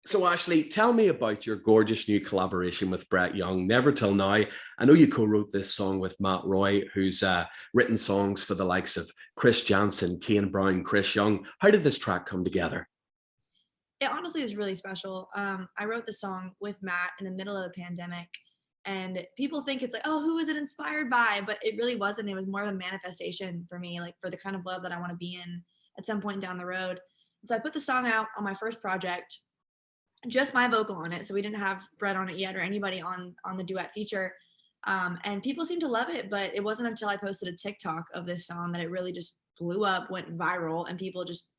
So, Ashley, tell me about your gorgeous new collaboration with Brett Young, Never Till Now. I know you co wrote this song with Matt Roy, who's written songs for the likes of Chris Jansen, Kane Brown, Chris Young. How did this track come together? It honestly is really special. I wrote the song with Matt in the middle of the pandemic, and people think it's like, oh, who is it inspired by? But it really wasn't. It was more of a manifestation for me, like for the kind of love that I want to be in at some point down the road. And so I put the song out on my first project, just my vocal on it. So we didn't have Brett on it yet or anybody on the duet feature. And people seemed to love it, but it wasn't until I posted a TikTok of this song that it really just blew up, went viral, and people just,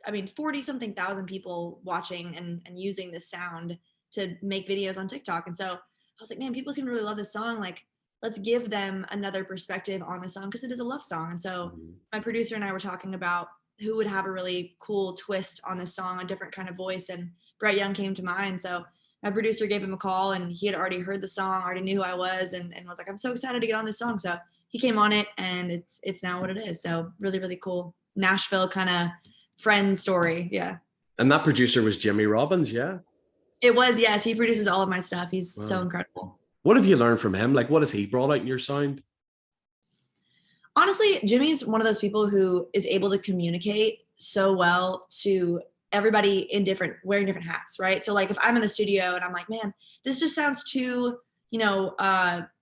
I mean, 40 something thousand people watching and using this sound to make videos on TikTok. And so I was like, man, people seem to really love this song. Like, let's give them another perspective on the song because it is a love song. And so my producer and I were talking about who would have a really cool twist on this song, a different kind of voice. And Brett Young came to mind. So my producer gave him a call, and he had already heard the song, already knew who I was, and was like, I'm so excited to get on this song. So he came on it, and it's now what it is. So really, really cool Nashville kind of friend story. Yeah. And that producer was Jimmy Robbins, yeah? It was, yes. He produces all of my stuff. He's so Wow. incredible. What have you learned from him? Like, what has he brought out in your sound? Honestly, Jimmy's one of those people who is able to communicate so well to everybody in wearing different hats, right? So like if I'm in the studio and I'm like, man, this just sounds too,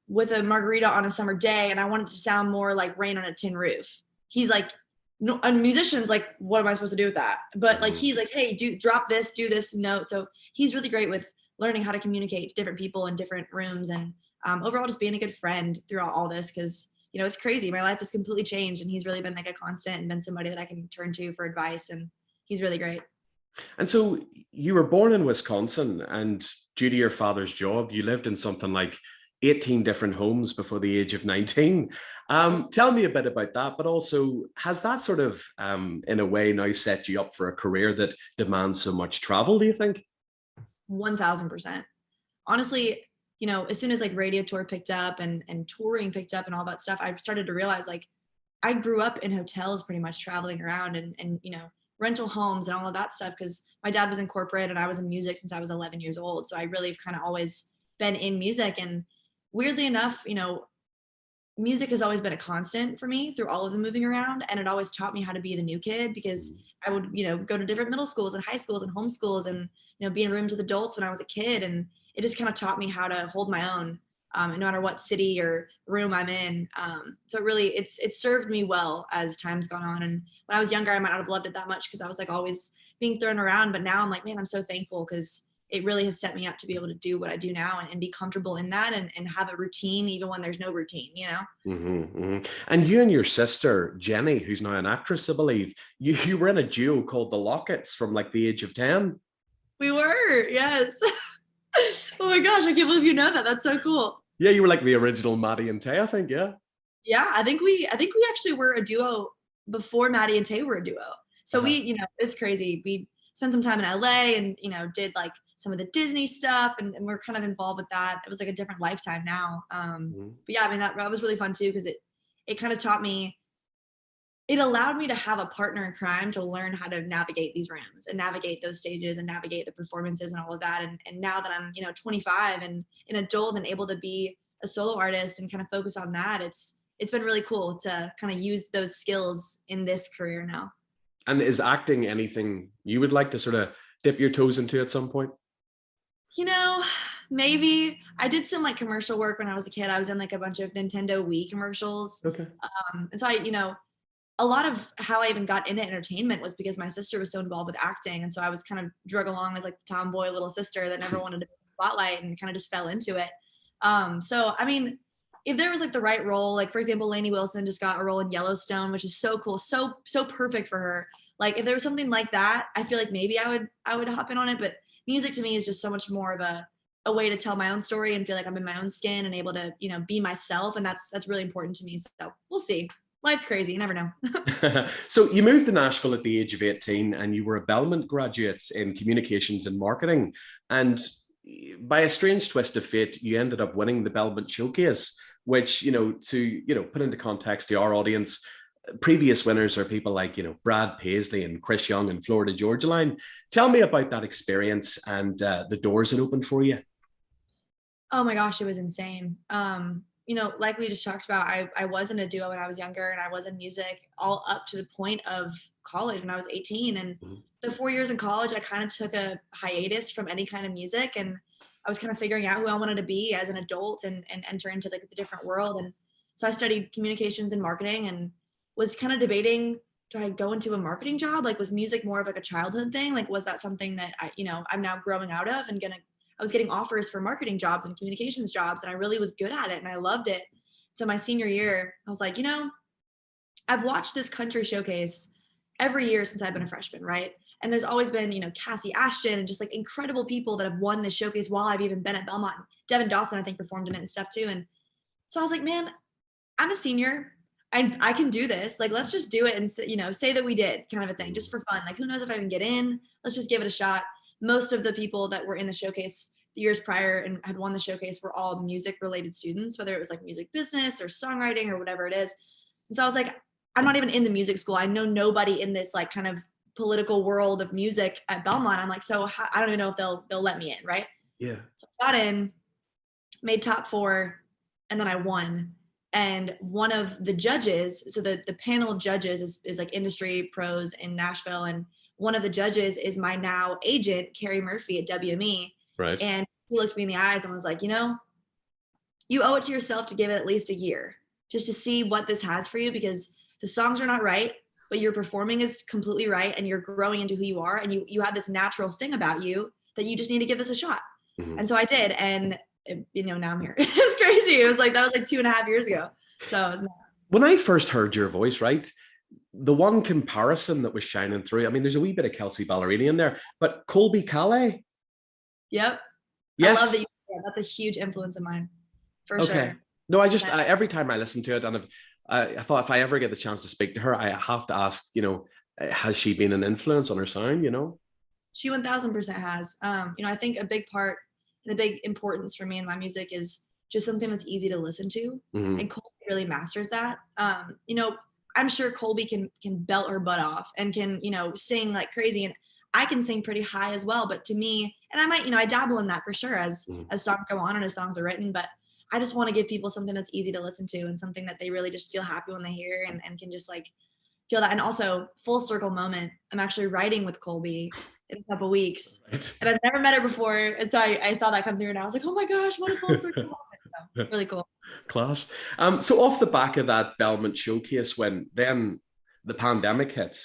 with a margarita on a summer day, and I want it to sound more like rain on a tin roof. He's like, no, a musician's like, what am I supposed to do with that? But like, he's like, hey, drop this, do this note. So he's really great with learning how to communicate to different people in different rooms, and overall just being a good friend throughout all this. Cause it's crazy. My life has completely changed, and he's really been like a constant and been somebody that I can turn to for advice. And he's really great. And so you were born in Wisconsin, and due to your father's job, you lived in something like 18 different homes before the age of 19. Tell me a bit about that, but also has that sort of, in a way, now set you up for a career that demands so much travel, do you think? 1000%. Honestly, as soon as like radio tour picked up and touring picked up and all that stuff, I've started to realize like I grew up in hotels pretty much traveling around and rental homes and all of that stuff because my dad was in corporate and I was in music since I was 11 years old. So I really have kind of always been in music. And weirdly enough, music has always been a constant for me through all of the moving around. And it always taught me how to be the new kid because I would, go to different middle schools and high schools and homeschools and, be in rooms with adults when I was a kid. And it just kind of taught me how to hold my own, no matter what city or room I'm in. So it really, it's served me well as time's gone on. And when I was younger, I might not have loved it that much because I was like always being thrown around. But now I'm like, man, I'm so thankful because it really has set me up to be able to do what I do now and be comfortable in that and have a routine even when there's no routine. And you and your sister, Jenny, who's now an actress, I believe, you were in a duo called The Lockets from like the age of 10. We were, yes. Oh my gosh, I can't believe you know that. That's so cool. Yeah, you were like the original Maddie and Tay, I think, yeah. Yeah, I think we actually were a duo before Maddie and Tay were a duo. So we, it's crazy. We spent some time in LA and, did like some of the Disney stuff and we're kind of involved with that. It was like a different lifetime now. But yeah, I mean, that was really fun too because it kind of taught me, it allowed me to have a partner in crime to learn how to navigate these rooms and navigate those stages and navigate the performances and all of that. And now that I'm, 25 and an adult and able to be a solo artist and kind of focus on that, it's been really cool to kind of use those skills in this career now. And is acting anything you would like to sort of dip your toes into at some point? Maybe I did some like commercial work when I was a kid. I was in like a bunch of Nintendo Wii commercials. Okay. And so a lot of how I even got into entertainment was because my sister was so involved with acting. And so I was kind of drug along as like the tomboy little sister that never wanted to be in the spotlight and kind of just fell into it. So, I mean, if there was like the right role, like for example, Lainey Wilson just got a role in Yellowstone, which is so cool. So perfect for her. Like if there was something like that, I feel like maybe I would hop in on it. But music to me is just so much more of a way to tell my own story and feel like I'm in my own skin and able to, be myself. And that's really important to me. So we'll see. Life's crazy. You never know. So you moved to Nashville at the age of 18 and you were a Belmont graduate in communications and marketing. And by a strange twist of fate, you ended up winning the Belmont Showcase, which, to put into context to our audience, previous winners are people like, Brad Paisley and Chris Young and Florida Georgia Line. Tell me about that experience and the doors it opened for you. Oh my gosh, it was insane. Like we just talked about, I was in a duo when I was younger, and I was in music all up to the point of college when I was 18. And the 4 years in college, I kind of took a hiatus from any kind of music, and I was kind of figuring out who I wanted to be as an adult and enter into like the different world. And so I studied communications and marketing and was kind of debating, do I go into a marketing job? Like, was music more of like a childhood thing? Like, was that something that I'm now growing out of and I was getting offers for marketing jobs and communications jobs, and I really was good at it and I loved it. So my senior year, I was like, I've watched this country showcase every year since I've been a freshman, right? And there's always been, Cassie Ashton and just like incredible people that have won this showcase while I've even been at Belmont. Devin Dawson, I think, performed in it and stuff too. And so I was like, man, I'm a senior. I can do this. Like, let's just do it and, say that we did, kind of a thing, just for fun. Like, who knows if I can get in? Let's just give it a shot. Most of the people that were in the showcase the years prior and had won the showcase were all music related students, whether it was like music business or songwriting or whatever it is. And so I was like, I'm not even in the music school. I know nobody in this like kind of political world of music at Belmont. I'm like, so I don't even know if they'll let me in, right? Yeah. So I got in, made top 4, and then I won. And one of the judges, so the panel of judges is like industry pros in Nashville, and one of the judges is my now agent, Carrie Murphy at WME. Right. And he looked me in the eyes and was like, you owe it to yourself to give it at least a year just to see what this has for you, because the songs are not right, but your performing is completely right, and you're growing into who you are, and you have this natural thing about you that you just need to give this a shot. And so I did, and now I'm here. It's crazy. It was like, that was like 2.5 years ago. So it was nice. When I first heard your voice, right, the one comparison that was shining through, I mean, there's a wee bit of Kelsey Ballerini in there, but Colby Calais. Yep. Yes. I love that. That's a huge influence of mine, for sure. No, every time I listen to it, and I thought if I ever get the chance to speak to her, I have to ask, has she been an influence on her sound, She 1000% has. I think a big part and a big importance for me in my music is just something that's easy to listen to. And Colby really masters that. I'm sure Colby can belt her butt off and can, sing like crazy. And I can sing pretty high as well. But to me, and I might, I dabble in that for sure as songs go on and as songs are written, but I just want to give people something that's easy to listen to and something that they really just feel happy when they hear and can just like feel that. And also, full circle moment, I'm actually writing with Colby in a couple weeks. Right. And I've never met her before. And so I saw that come through and I was like, oh my gosh, what a full circle moment. So really cool. Class. So off the back of that Belmont showcase, when then the pandemic hit,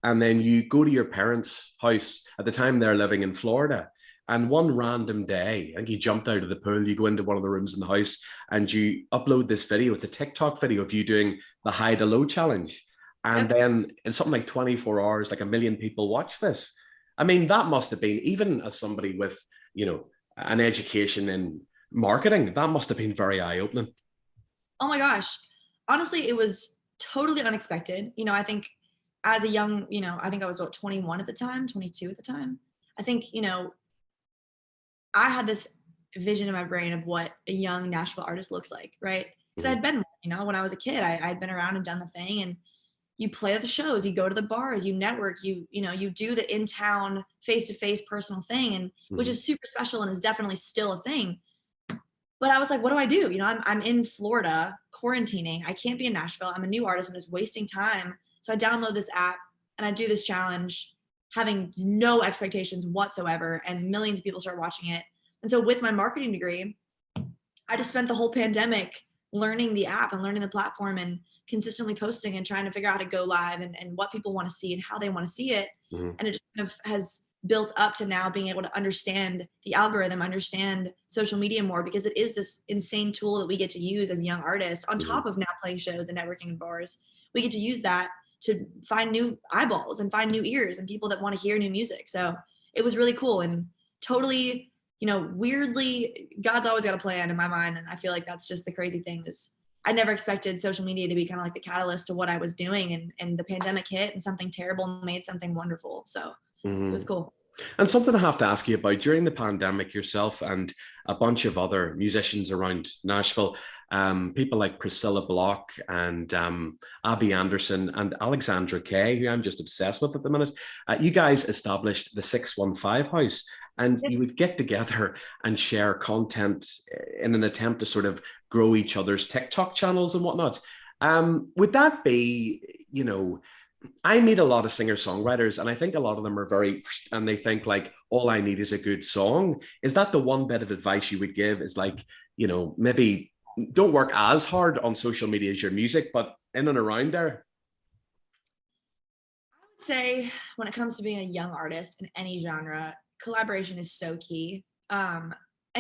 and then you go to your parents' house, at the time they're living in Florida, and one random day, I think you jumped out of the pool, you go into one of the rooms in the house and you upload this video. It's a TikTok video of you doing the high to low challenge. And then in something like 24 hours, like 1 million people watch this. I mean, that must have been, even as somebody with, an education in marketing, that must have been very eye-opening. Oh my gosh. Honestly, it was totally unexpected. I think as a young, I think I was 21 at the time, 22 at the time. I think, I had this vision in my brain of what a young Nashville artist looks like, right? Because I'd been, when I was a kid, I'd been around and done the thing, and you play at the shows, you go to the bars, you network, you do the in-town face-to-face personal thing, and which is super special and is definitely still a thing. But I was like, what do I do? I'm in Florida quarantining. I can't be in Nashville. I'm a new artist. I'm just wasting time. So I download this app and I do this challenge, having no expectations whatsoever, and millions of people start watching it. And so with my marketing degree, I just spent the whole pandemic learning the app and learning the platform and consistently posting and trying to figure out how to go live and what people want to see and how they want to see it. And it just kind of has built up to now being able to understand the algorithm, understand social media more, because it is this insane tool that we get to use as young artists on top of now playing shows and networking in bars. We get to use that to find new eyeballs and find new ears and people that want to hear new music. So it was really cool and totally, weirdly, God's always got a plan in my mind. And I feel like that's just the crazy thing is I never expected social media to be kind of like the catalyst to what I was doing. And the pandemic hit and something terrible made something wonderful. So it was cool. And something I have to ask you about, during the pandemic yourself and a bunch of other musicians around Nashville, people like Priscilla Block and Abby Anderson and Alexandra Kay, who I'm just obsessed with at the minute. You guys established the 615 House, and you would get together and share content in an attempt to sort of grow each other's TikTok channels and whatnot. Would that be, I meet a lot of singer-songwriters, and I think a lot of them are and they think like, all I need is a good song. Is that the one bit of advice you would give? Is like, maybe don't work as hard on social media as your music, but in and around there? I would say when it comes to being a young artist in any genre, collaboration is so key. And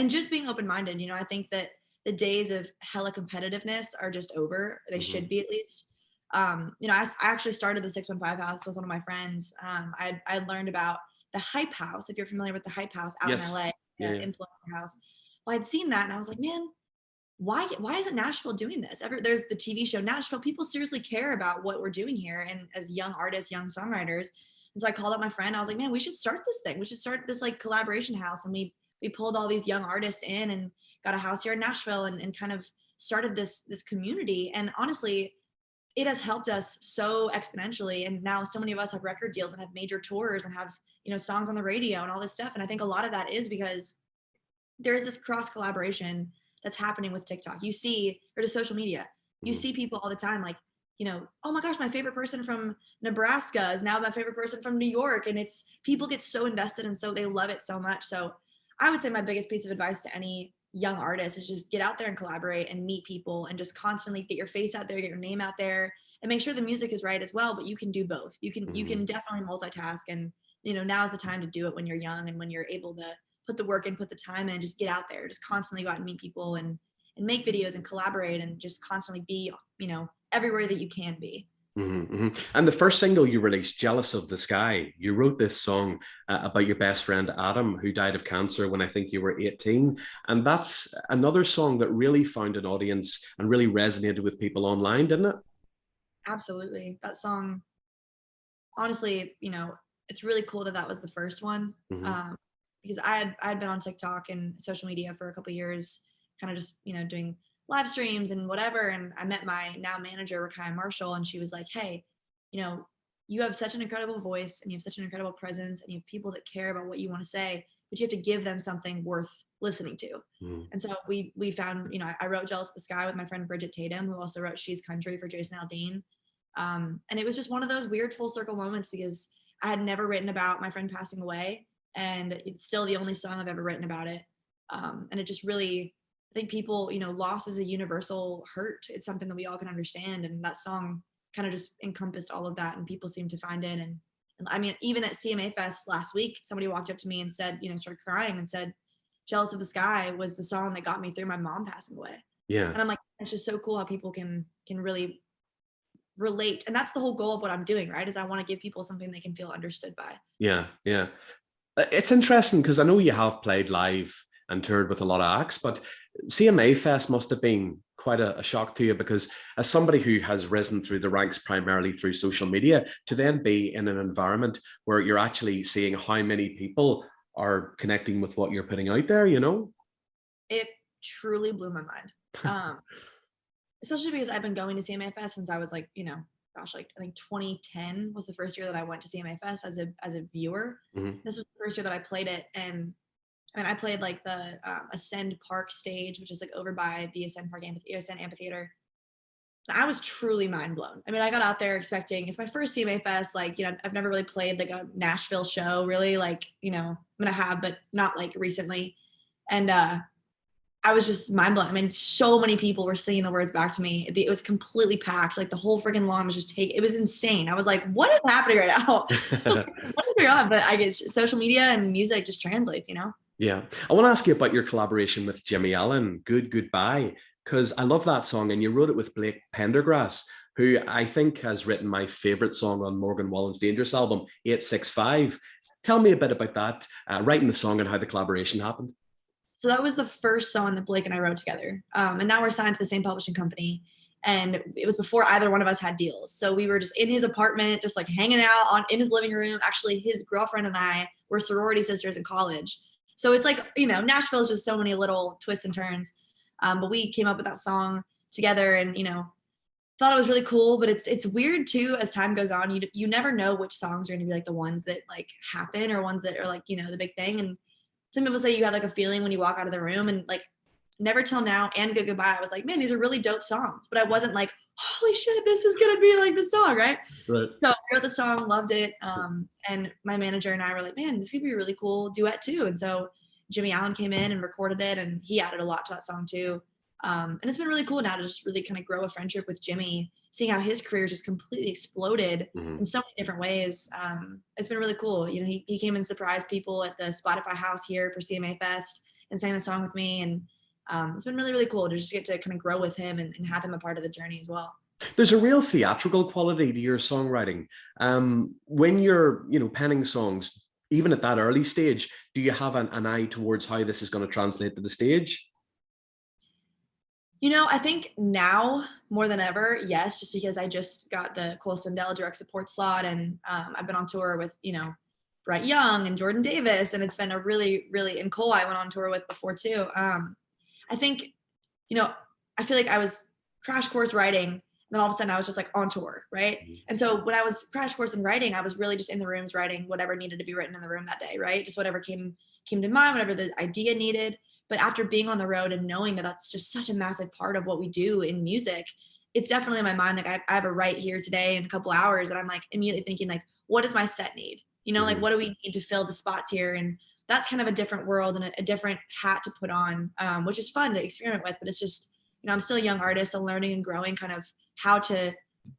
just being open-minded, I think that the days of hella competitiveness are just over. They should be, at least. I actually started the 615 House with one of my friends. I learned about the Hype House, if you're familiar with the Hype House out in LA, the influencer house. Well, I'd seen that and I was like, man, why isn't Nashville doing this? There's the TV show Nashville. People seriously care about what we're doing here, and as young artists, young songwriters. And so I called up my friend. I was like, man, we should start this thing. We should start this like collaboration house. And we pulled all these young artists in and got a house here in Nashville and kind of started this community. And honestly, it has helped us so exponentially. And now so many of us have record deals and have major tours and have, songs on the radio and all this stuff. And I think a lot of that is because there is this cross collaboration that's happening with TikTok. You see, or to social media, you see people all the time like, oh my gosh, my favorite person from Nebraska is now my favorite person from New York. And it's, people get so invested and so they love it so much. So I would say my biggest piece of advice to any young artist is just get out there and collaborate and meet people and just constantly get your face out there, get your name out there, and make sure the music is right as well. But you can do both. You can definitely multitask, and now's the time to do it when you're young and when you're able to put the work in, put the time in, just get out there, just constantly go out and meet people and make videos and collaborate and just constantly be, everywhere that you can be. And the first single you released, Jealous of the Sky, you wrote this song about your best friend Adam, who died of cancer when I think you were 18. And that's another song that really found an audience and really resonated with people online, didn't it? Absolutely. That song, honestly, it's really cool that was the first one. Because I had been on TikTok and social media for a couple of years, kind of just, doing live streams and whatever. And I met my now manager, Rakaya Marshall, and she was like, hey, you have such an incredible voice and you have such an incredible presence and you have people that care about what you want to say, but you have to give them something worth listening to. And so we found, I wrote Jealous of the Sky with my friend Bridget Tatum, who also wrote She's Country for Jason Aldean. And it was just one of those weird full circle moments because I had never written about my friend passing away, and it's still the only song I've ever written about it. And it just really, I think people, loss is a universal hurt. It's something that we all can understand. And that song kind of just encompassed all of that, and people seem to find it. And I mean, even at CMA Fest last week, somebody walked up to me and said, started crying and said, Jealous of the Sky was the song that got me through my mom passing away. Yeah. And I'm like, it's just so cool how people can really relate. And that's the whole goal of what I'm doing, right? Is I want to give people something they can feel understood by. Yeah. Yeah. It's interesting because I know you have played live and toured with a lot of acts, but CMA Fest must have been quite a shock to you, because as somebody who has risen through the ranks primarily through social media, to then be in an environment where you're actually seeing how many people are connecting with what you're putting out there, It truly blew my mind. Especially because I've been going to CMA Fest since I was like, I think 2010 was the first year that I went to CMA Fest as a viewer. This was the first year that I played it. And I mean, I played like the Ascend Park stage, which is like over by the Ascend Amphitheater. And I was truly mind blown. I mean, I got out there expecting, it's my first CMA Fest. Like, I've never really played like a Nashville show really, like, I'm going to have, but not like recently. And I was just mind blown. I mean, so many people were singing the words back to me. It was completely packed. Like the whole freaking lawn was just it was insane. I was like, what is happening right now? What is going on? But I get social media and music just translates, Yeah. I want to ask you about your collaboration with Jimmy Allen, Good Goodbye, because I love that song, and you wrote it with Blake Pendergrass, who I think has written my favorite song on Morgan Wallen's Dangerous album, 865. Tell me a bit about that, writing the song and how the collaboration happened. So that was the first song that Blake and I wrote together. And now we're signed to the same publishing company. And it was before either one of us had deals. So we were just in his apartment, just like hanging out in his living room. Actually, his girlfriend and I were sorority sisters in college. So it's like, Nashville is just so many little twists and turns. But we came up with that song together, and thought it was really cool. But it's weird too, as time goes on. You never know which songs are going to be like the ones that like happen, or ones that are like the big thing. And some people say you have like a feeling when you walk out of the room, and like Never Till Now and Good Goodbye, I was like, man, these are really dope songs. But I wasn't like, holy shit, this is gonna be like the song, right? Right. So I wrote the song, loved it, and my manager and I were like, man, this could be a really cool duet too. And so Jimmy Allen came in and recorded it, and he added a lot to that song too. And it's been really cool now to just really kind of grow a friendship with Jimmy, seeing how his career just completely exploded in so many different ways. It's been really cool. He came and surprised people at the Spotify house here for CMA Fest and sang the song with me. And it's been really, really cool to just get to kind of grow with him and have him a part of the journey as well. There's a real theatrical quality to your songwriting. When you're, penning songs, even at that early stage, do you have an eye towards how this is going to translate to the stage? I think now more than ever, yes, just because I just got the Cole Swindell direct support slot, and I've been on tour with, Brett Young and Jordan Davis, and it's been a really, really, and Cole I went on tour with before too. I think, I feel like I was crash course writing, and then all of a sudden I was just like on tour, right? And so when I was crash course in writing, I was really just in the rooms writing whatever needed to be written in the room that day, right? Just whatever came to mind, whatever the idea needed. But after being on the road and knowing that that's just such a massive part of what we do in music, it's definitely in my mind. Like I have a write here today in a couple hours, and I'm like immediately thinking like, what does my set need? Like what do we need to fill the spots here? And that's kind of a different world and a different hat to put on, which is fun to experiment with. But it's just, I'm still a young artist, so learning and growing kind of how to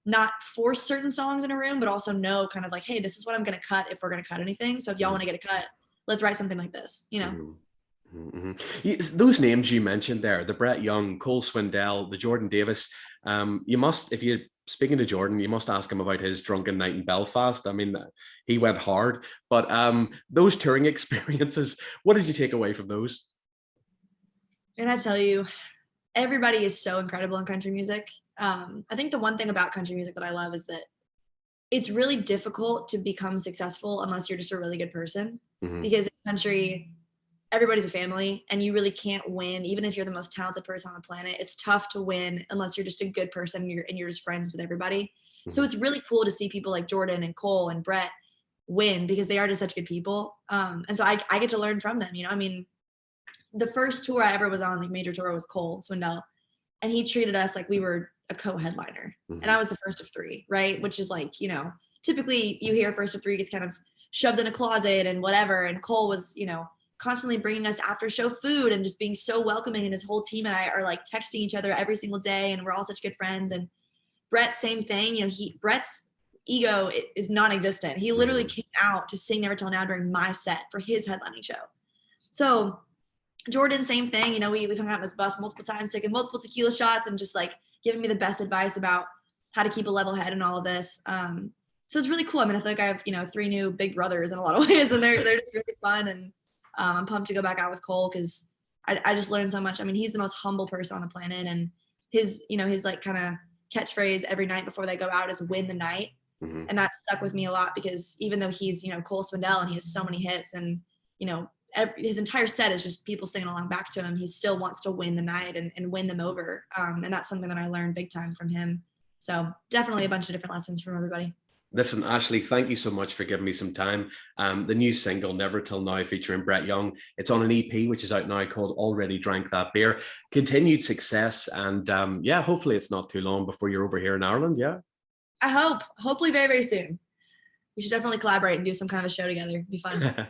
not force certain songs in a room, but also know kind of like, hey, this is what I'm going to cut if we're going to cut anything. So if y'all want to get a cut, let's write something like this, Those names you mentioned there, the Brett Young, Cole Swindell, the Jordan Davis, you must, if you're speaking to Jordan, you must ask him about his drunken night in Belfast. I mean, he went hard, but those touring experiences, what did you take away from those? And I tell you, everybody is so incredible in country music. I think the one thing about country music that I love is that it's really difficult to become successful unless you're just a really good person. Because in country, everybody's a family, and you really can't win. Even if you're the most talented person on the planet, it's tough to win unless you're just a good person and you're just friends with everybody. So it's really cool to see people like Jordan and Cole and Brett win, because they are just such good people. And so I get to learn from them. I mean, the first tour I ever was on, like major tour, was Cole Swindell, and he treated us like we were a co-headliner. And I was the first of three, right? Which is like, typically you hear first of three gets kind of shoved in a closet and whatever. And Cole was, constantly bringing us after show food and just being so welcoming. And his whole team and I are like texting each other every single day, and we're all such good friends. And Brett, same thing. Brett's ego is non-existent. He literally came out to sing Never Till Now during my set for his headlining show. So Jordan, same thing. We've hung out on this bus multiple times, taking multiple tequila shots and just like giving me the best advice about how to keep a level head and all of this. So it's really cool. I mean, I feel like I have, 3 new big brothers in a lot of ways, and they're just really fun. And I'm pumped to go back out with Cole, because I just learned so much. I mean, he's the most humble person on the planet, and his like kind of catchphrase every night before they go out is "win the night." And that stuck with me a lot, because even though he's, Cole Swindell and he has so many hits, and, his entire set is just people singing along back to him, he still wants to win the night and win them over. And that's something that I learned big time from him. So definitely a bunch of different lessons from everybody. Listen, Ashley, thank you so much for giving me some time. The new single, Never Till Now, featuring Brett Young, it's on an EP, which is out now, called Already Drank That Beer. Continued success. And hopefully it's not too long before you're over here in Ireland. Yeah. I hope. Hopefully very, very soon. We should definitely collaborate and do some kind of a show together. It'd be fun.